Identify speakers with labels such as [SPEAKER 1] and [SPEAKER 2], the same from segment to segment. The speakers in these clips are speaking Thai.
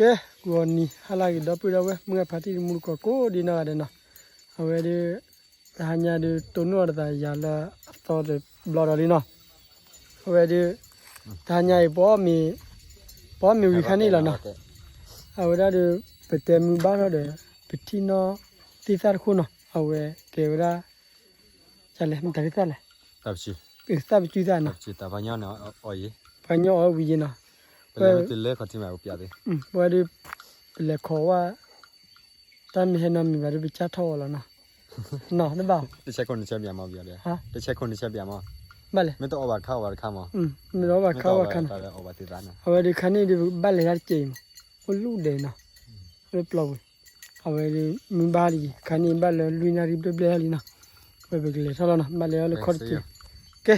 [SPEAKER 1] แกกูนี่ฮาลากิดอปิดเอาไว้เมื่อพาที่มุลก็ดีน่าเดนะเอาไว้ดิหายาดิตัวนู้นแต่ยาละต่อเดบลอดเลยเนาะเอาไว้ดิหายาป้อมีวิคันนี่ละเนาะเอาไว้ดิไปเต็มบ้านเราเดไปที่เนาะที่สาร์คุณเนาะเอาไว้เกี่ยวกับจะเลยมันจะได้เลย
[SPEAKER 2] ตับชี
[SPEAKER 1] ตับจุดนั้น
[SPEAKER 2] ตับชีแต่พันยอเนาะอ๋อย
[SPEAKER 1] พันยอเอาวิญญาณ
[SPEAKER 2] เป็นเรื่องเขาที่มาอุปยาดิ
[SPEAKER 1] ว่าดิเป็นเลขขอว่าตอนมีเห็นน้ำมีว่าดิไปจัดท่อแล้วเนาะเนาะได้บ่าว
[SPEAKER 2] ได้เช็คคนที่เช็คยามาอุปยาดิฮะได้เช็คคนที่เช็คยามา
[SPEAKER 1] บ้าเลย
[SPEAKER 2] ไม่ต้องเอาบัตรเข้าบัตรข้าม
[SPEAKER 1] ไม่ต้องบัตรเข้าบัตรข้าม
[SPEAKER 2] เอาบัตรติดร้านนะ
[SPEAKER 1] เอาไว้ดิคันนี้ดิบ้าเลยฮัดเจมคนลูกเดนเนาะเลยเปล่าเอาไว้ดิมีบ้าลีคันนี้บ้าเลยลุยนารีเปล่าลีนะไปไปเลยเท่านั้นนะบ้าเลยเอาเลยขอดเจแก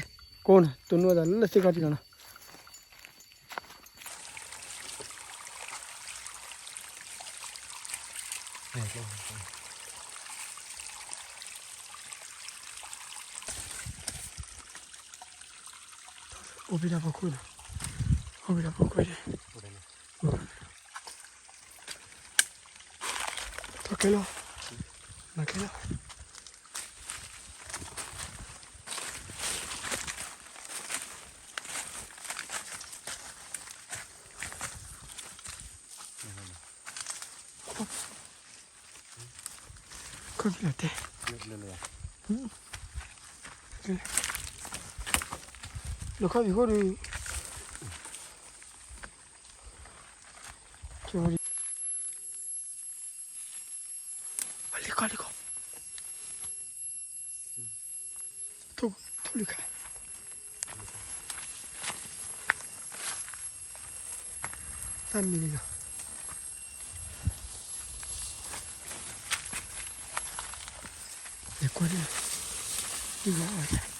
[SPEAKER 1] โกนตัวนู้นแต่เลือดสิกาดีแล้วนะโอ้พี่ดาบคุยนะโอ้พี่ดาบคุยเลยตัวเกล้อมาเกล้อคุยเลยเต้แล้วก็อีกคนนึงเจ้าดิลิกาลิกาทุลิกาตามมีนี่นะเด็กคนนี้ดีมากเลย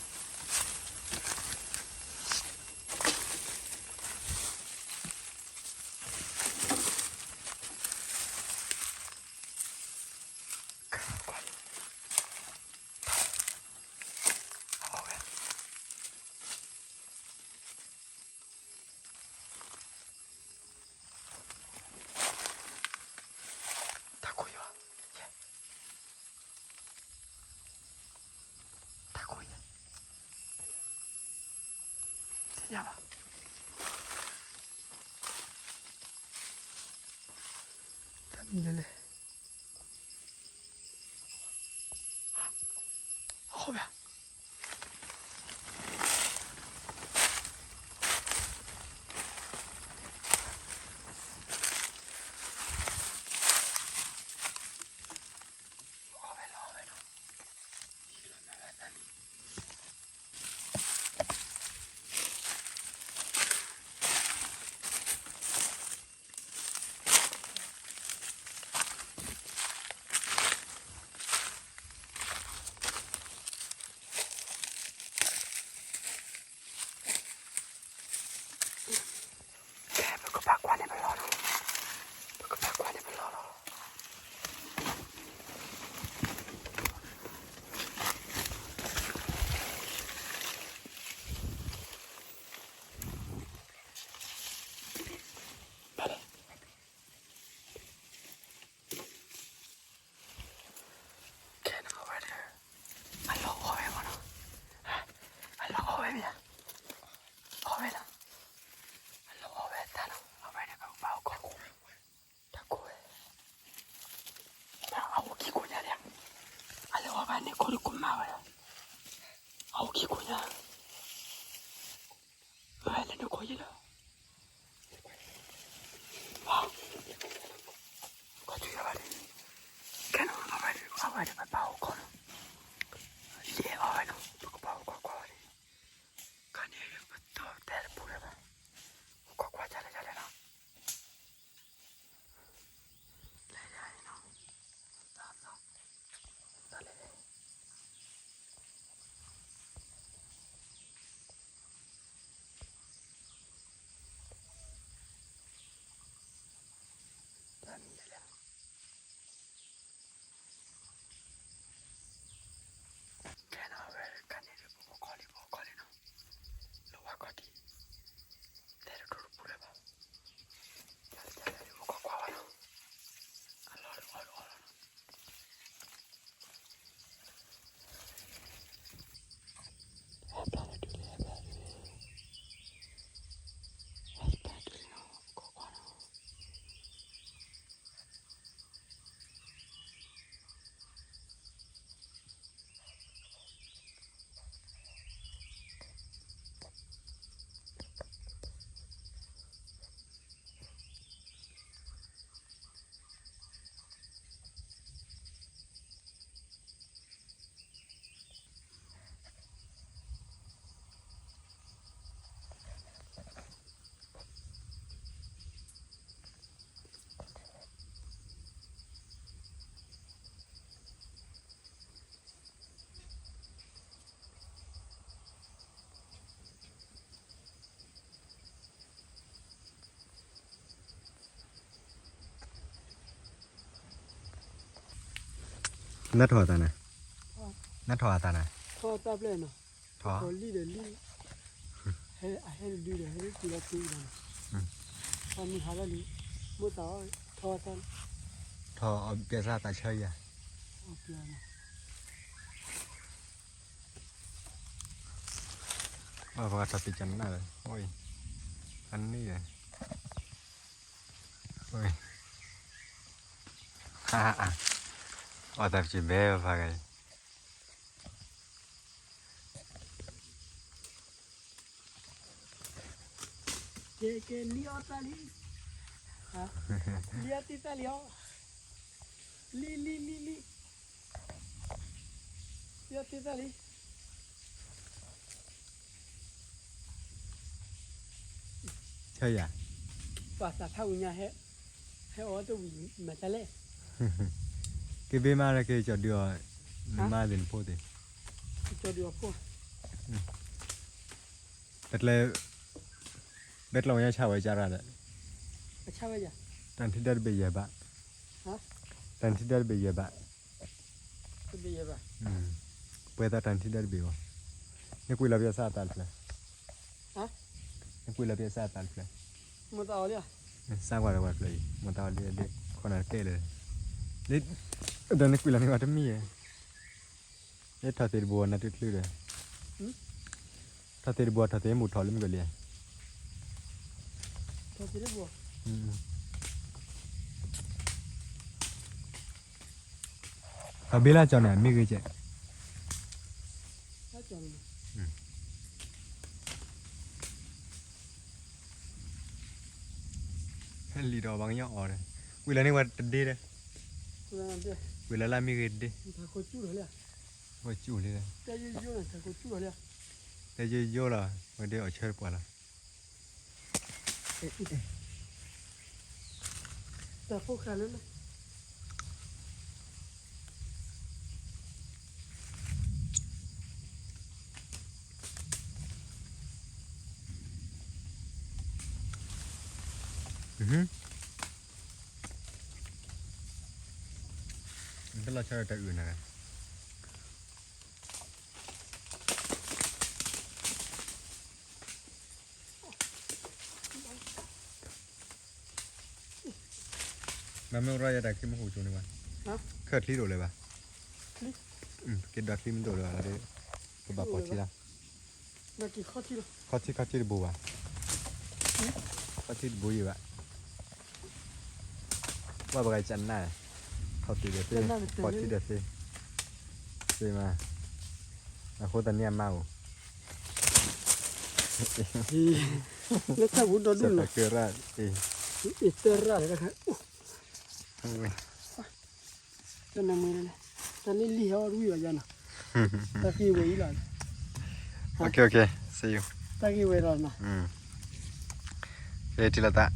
[SPEAKER 1] ยาบทำยังไงเลยโอ้ยนี่คนกุมมาเลยเอาขี้กุยนะเฮ้ยแล้วดูคนยี่เลยว้าวก็ช่วยอะไรแค่นั้นเอาไปไปเป่าคนเลี้ยเอาไปนะก็เป่ากว่าๆเลยกันนี่มันตัวแต่พูดอะไรกว่าๆจะเลยนะเลยนะตามเลย
[SPEAKER 2] นัดถอตานะนัดถอตานะ
[SPEAKER 1] ทอตาเปล่าเนาะ
[SPEAKER 2] ถอ
[SPEAKER 1] ทอลีเดลีให้ดูเดให้ดูแลตีกันทำมีหาแล้วนี่มุตาทอตัน
[SPEAKER 2] ถอเอาเปียซาตาเชยอ่ะ
[SPEAKER 1] โอเคนะ
[SPEAKER 2] พอตัดติจันน่าเลยโอ้ยอันนี้เลยโอ้ยฮ่าฮ่าอ๋อแต่จีเบ้พาไง
[SPEAKER 1] เกลียวตาลีฮะเลียติตาเลียวลีเลียติตาลี
[SPEAKER 2] เชยอ่ะ
[SPEAKER 1] ภาษาท่าวิญญาให้อ๋อตัววิมาทะเล
[SPEAKER 2] cái bên mà là cái chỗ điều mà đến phố thì
[SPEAKER 1] จอดีว่าพวก
[SPEAKER 2] bet lo ya chào cha ra đấy
[SPEAKER 1] ใช่ไหมจ๊ะ
[SPEAKER 2] tan thi dar bây giờ bạn
[SPEAKER 1] ฮะ
[SPEAKER 2] tan thi dar bây giờ bạn
[SPEAKER 1] เป็นยังไงบ้าง
[SPEAKER 2] bây ta tan thi dar bây giờนี่คุยละเบียซาตันเลย
[SPEAKER 1] ฮะ
[SPEAKER 2] นี่คุยละเบียซาตันเลย
[SPEAKER 1] มุตาเอาเลย
[SPEAKER 2] สร้างว่าเลยมันตาเรียกคนนั้นเกเลยนี่ตอนนี้คุยละนี่ว่าจะมีนี่ถ้าเตะบัวน่าจะลื่นเลยถ้าเตะบัวถ้าเตะหมูทอดเลยไม่ก็เลย
[SPEAKER 1] ทอดได้บัว
[SPEAKER 2] เบลล่าจอเนี่ยไม่เคยเจอ
[SPEAKER 1] ถ้าจอน
[SPEAKER 2] ลีดอบางอย่างอ่อนเลยคุยละนี่ว่าจะดีเลย
[SPEAKER 1] คุณนั่นเด้
[SPEAKER 2] คุยละไม่เคยดี
[SPEAKER 1] ถ้าโคจูเลย
[SPEAKER 2] ว่าจู่เลย
[SPEAKER 1] แต่ยืดยืดถ้าโคจูเลย
[SPEAKER 2] แต่เยอะละวันเดียวเชิดกว่าละ
[SPEAKER 1] แต่พวกใครเลยนะ
[SPEAKER 2] มันก็เราเชิดแต่อื่นนะมันไม่รู้ว่าจะได้ขึ้นมาหูจูนี่วะเกิดที่โดดเลยปะเกิดดักที่มันโดดเลยแล้วเดี๋ยวก็แบบปอดที่ละ
[SPEAKER 1] นักกี่ข้อที่ละ
[SPEAKER 2] เขาที่บัวเขาที่บัวอยู่ปะว่าบางจันน่ะเขาตีเด็ดเลยปอดที่เด็ดเลยใช่ไหมแล้วคนตอนนี้เมา
[SPEAKER 1] แล้วถ้าวุ้นโดน
[SPEAKER 2] จะ
[SPEAKER 1] ดุน
[SPEAKER 2] ตะเกียร์เอง
[SPEAKER 1] อิสระเลยนะครับจะนั่งมือเลยตอนนี้เลี้ยวรู้อยู่ยังนะตะกี้เวลา
[SPEAKER 2] โอเค see you
[SPEAKER 1] ตะกี้เวลานะ
[SPEAKER 2] เฮ้ยทีละตา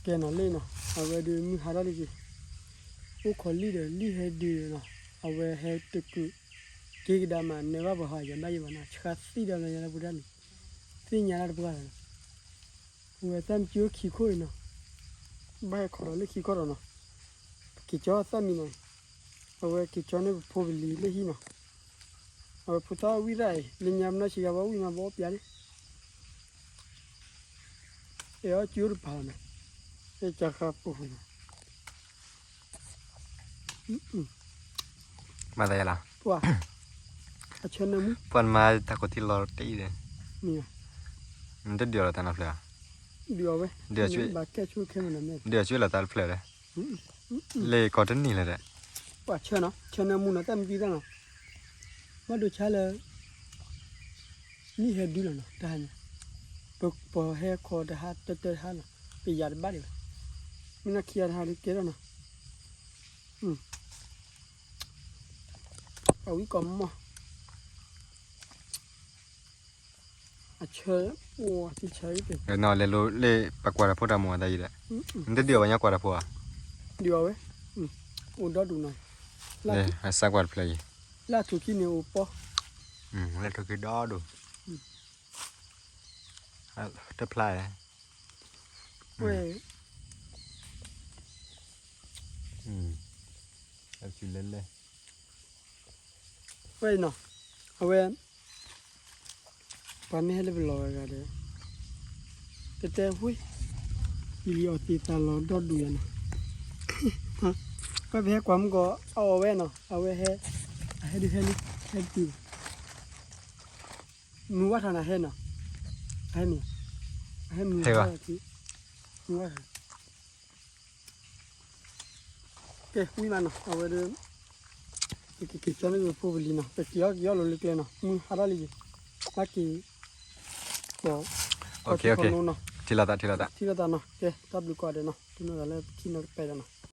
[SPEAKER 1] แกนอนเล่นเนาะเอาไว้ดูมีหาได้กี่อุคอลีเดลีให้ดีเนาะเอาไว้ให้ตึกเกี่ยดามันเนื้อบ่หายยังได้ยังนะชัดสีดำเลยนะบุญนี่สีเงี้ยนะบุญนี่เว้ยตามจิ้วขี้คุยเนาะบ้าขอเลยขี้ขอเนาะขี้จ้าตามีเนาะเอาไว้ขี้จ้าเนี่ยพอลีเลยหิเนาะเอาไว้พุทธาวิไลลิญามนะชิกาบาวิมาบ่ปีอะไรเอ๋อจิ้วผ่านนะเอ๋จะขับปุ๊บเนาะ
[SPEAKER 2] มาได้ละ
[SPEAKER 1] ปัวอาชนะมุ
[SPEAKER 2] ปอนมาตะกที่รอตีเลย
[SPEAKER 1] เนี่ย
[SPEAKER 2] มันจะเดียวละตาหน้าเปล่า
[SPEAKER 1] เดี๋ยวเว้ย
[SPEAKER 2] เดี๋ยวช่วย
[SPEAKER 1] บาแค่ช่วยแค่มันนั่น
[SPEAKER 2] เดี๋ยวช่วยละตาเปล่าเลยเลยก่อนนี่เลยแหละ
[SPEAKER 1] ปัวเชนะเชนะมุนะแต่ไม่กี่ตังค์มาดูชาเลยนี่เห็ดดีแล้วเนาะได้เนี่ยปอเห็ดคอได้ฮัตเตอร์ฮันไปยาดบ้านเลยมันน่าเคียดหาดิเกล้เนาะเอาอีกก่อนมั้งอาเชยโอ้ที่ใช้เป็น
[SPEAKER 2] นอนเลยรู้เลยปากกวาดพูดมัวได้เลยมันจะเดียววันนี้กวาดพัว
[SPEAKER 1] เดี๋ยวเว้ยโอ้ดอดูหน่อย
[SPEAKER 2] เลยให้สักกวาดเพลย์
[SPEAKER 1] ล่าสุดที่เนี่ยโอ้ปอ
[SPEAKER 2] แล้วทุกทีดอดูจะพลาย
[SPEAKER 1] เว้ย
[SPEAKER 2] เอาชิเล่นเลย
[SPEAKER 1] เว้ยเนาะเอาไว้ปาไม่ให้เล็บลอยกันเลยแต่หุ้ยอีลีออตีตาเราดอดดูยันก็แพ้ความก็เอาไว้เนาะเอาไว้ให้ดูให้ดูมือว่าทางไหนให้เนาะให้มีให้มือที่มือว่าโอเคมีมันเนาะเอาไว้ดูกี่จานนี้พูดลีเนาะแต่กี่ยอดเลยเนาะมือหาได้เลยนักกี่ก็
[SPEAKER 2] โอเคทีละตา
[SPEAKER 1] ที่ก็ตาเนาะโอเคตัดดูก่อนเดี๋ยวเนาะที่นั่นแล้วที่นั่นไปแล้วเนาะ